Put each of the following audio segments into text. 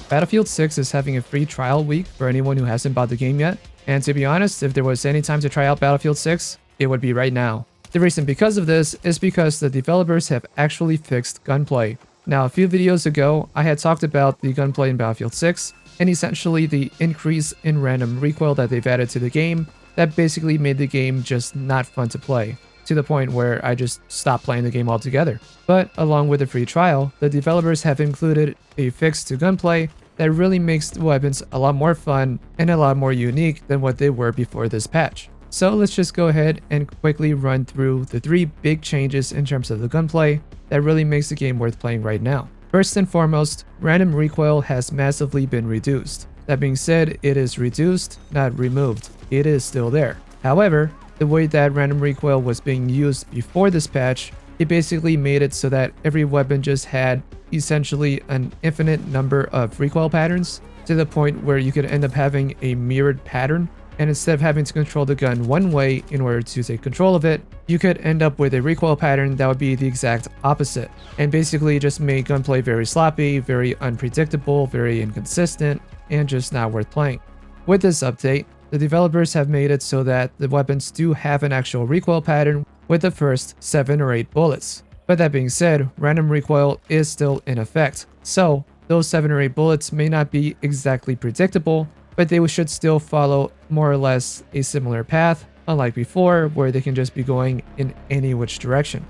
Battlefield 6 is having a free trial week for anyone who hasn't bought the game yet, and to be honest, if there was any time to try out Battlefield 6, it would be right now. The reason because of this is because the developers have actually fixed gunplay. Now, a few videos ago, I had talked about the gunplay in Battlefield 6, and essentially the increase in random recoil that they've added to the game that basically made the game just not fun to play, to the point where I just stopped playing the game altogether. But along with the free trial, the developers have included a fix to gunplay that really makes the weapons a lot more fun and a lot more unique than what they were before this patch. So let's just go ahead and quickly run through the 3 big changes in terms of the gunplay that really makes the game worth playing right now. First and foremost, random recoil has massively been reduced. That being said, it is reduced, not removed. It is still there. However, the way that random recoil was being used before this patch, it basically made it so that every weapon just had essentially an infinite number of recoil patterns, to the point where you could end up having a mirrored pattern, and instead of having to control the gun one way in order to take control of it, you could end up with a recoil pattern that would be the exact opposite, and basically just make gunplay very sloppy, very unpredictable, very inconsistent, and just not worth playing. With this update, the developers have made it so that the weapons do have an actual recoil pattern with the first 7 or 8 bullets. But that being said, random recoil is still in effect, so those 7 or 8 bullets may not be exactly predictable, but they should still follow more or less a similar path, unlike before where they can just be going in any which direction.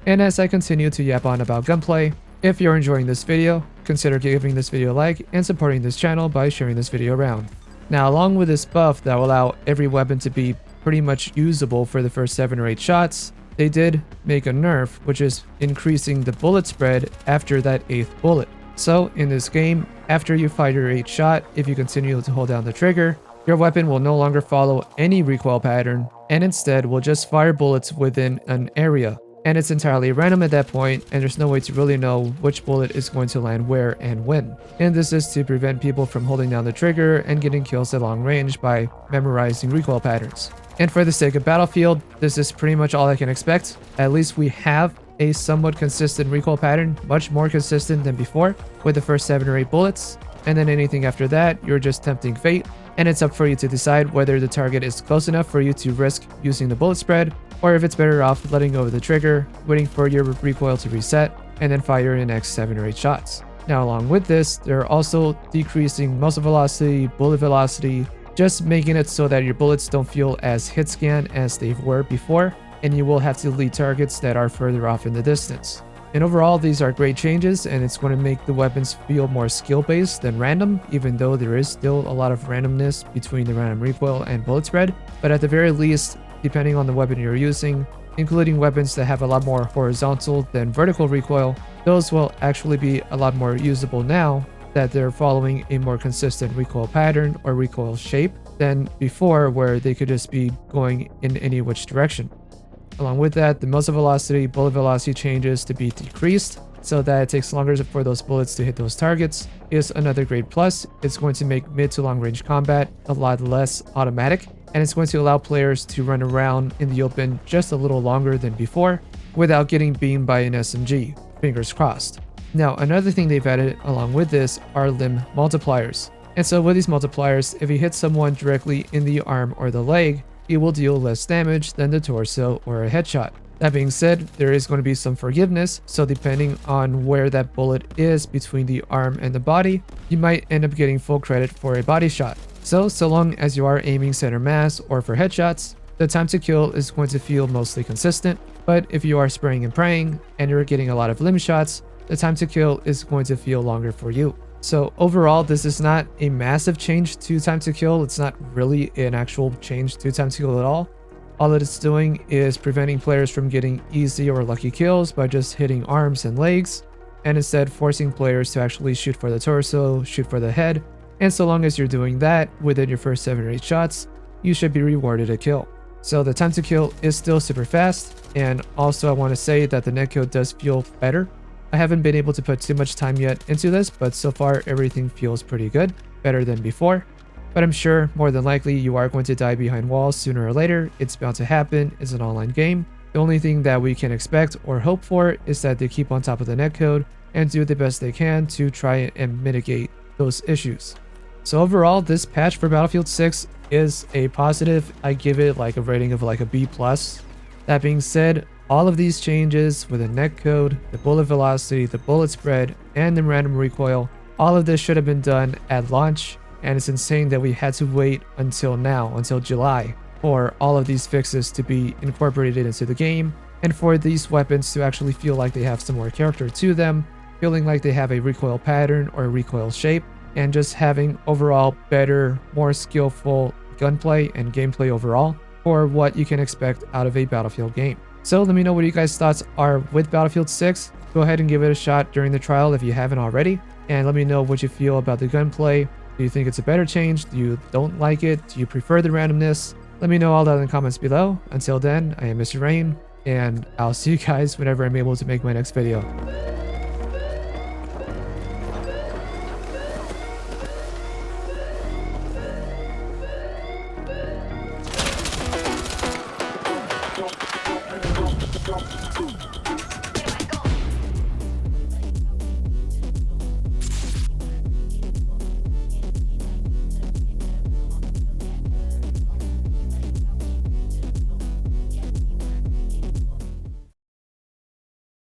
And as I continue to yap on about gunplay, if you're enjoying this video, consider giving this video a like and supporting this channel by sharing this video around. Now, along with this buff that will allow every weapon to be pretty much usable for the first 7 or 8 shots, they did make a nerf, which is increasing the bullet spread after that 8th bullet. So in this game, after you fire your 8th shot, if you continue to hold down the trigger, your weapon will no longer follow any recoil pattern, and instead will just fire bullets within an area. And it's entirely random at that point, and there's no way to really know which bullet is going to land where and when. And this is to prevent people from holding down the trigger and getting kills at long range by memorizing recoil patterns. And for the sake of Battlefield, this is pretty much all I can expect. At least we have a somewhat consistent recoil pattern, much more consistent than before, with the first 7 or 8 bullets. And then anything after that, you're just tempting fate, and it's up for you to decide whether the target is close enough for you to risk using the bullet spread, or if it's better off letting go of the trigger, waiting for your recoil to reset, and then fire your next 7 or 8 shots. Now, along with this, they're also decreasing muzzle velocity, bullet velocity, just making it so that your bullets don't feel as hit scan as they were before, and you will have to lead targets that are further off in the distance. And overall, these are great changes, and it's going to make the weapons feel more skill-based than random, even though there is still a lot of randomness between the random recoil and bullet spread. But at the very least, depending on the weapon you're using, including weapons that have a lot more horizontal than vertical recoil, those will actually be a lot more usable now that they're following a more consistent recoil pattern or recoil shape than before, where they could just be going in any which direction. Along with that, the muzzle velocity, bullet velocity changes to be decreased so that it takes longer for those bullets to hit those targets is another great plus. It's going to make mid to long range combat a lot less automatic, and it's going to allow players to run around in the open just a little longer than before without getting beamed by an SMG. Fingers crossed. Now, another thing they've added along with this are limb multipliers. And so with these multipliers, if you hit someone directly in the arm or the leg, it will deal less damage than the torso or a headshot. That being said, there is going to be some forgiveness, so depending on where that bullet is between the arm and the body, you might end up getting full credit for a body shot. So long as you are aiming center mass or for headshots, the time to kill is going to feel mostly consistent. But if you are spraying and praying and you're getting a lot of limb shots, the time to kill is going to feel longer for you. So overall, this is not a massive change to time to kill. It's not really an actual change to time to kill at all. All that it's doing is preventing players from getting easy or lucky kills by just hitting arms and legs, and instead forcing players to actually shoot for the torso, shoot for the head. And so long as you're doing that within your first 7 or 8 shots, you should be rewarded a kill. So the time to kill is still super fast, and also I want to say that the netcode does feel better. I haven't been able to put too much time yet into this, but so far everything feels pretty good, better than before. But I'm sure more than likely you are going to die behind walls sooner or later. It's bound to happen. It's an online game. The only thing that we can expect or hope for is that they keep on top of the netcode and do the best they can to try and mitigate those issues. So overall, this patch for Battlefield 6 is a positive. I give it like a rating of like a B+. That being said, all of these changes with the netcode, the bullet velocity, the bullet spread, and the random recoil, all of this should have been done at launch, and it's insane that we had to wait until now, until July, for all of these fixes to be incorporated into the game, and for these weapons to actually feel like they have some more character to them, feeling like they have a recoil pattern or a recoil shape, and just having overall better, more skillful gunplay and gameplay overall for what you can expect out of a Battlefield game. So let me know what you guys' thoughts are with Battlefield 6. Go ahead and give it a shot during the trial if you haven't already, and let me know what you feel about the gunplay. Do you think it's a better change? Do you don't like it? Do you prefer the randomness? Let me know all that in the comments below. Until then, I am Mr. Rain, and I'll see you guys whenever I'm able to make my next video.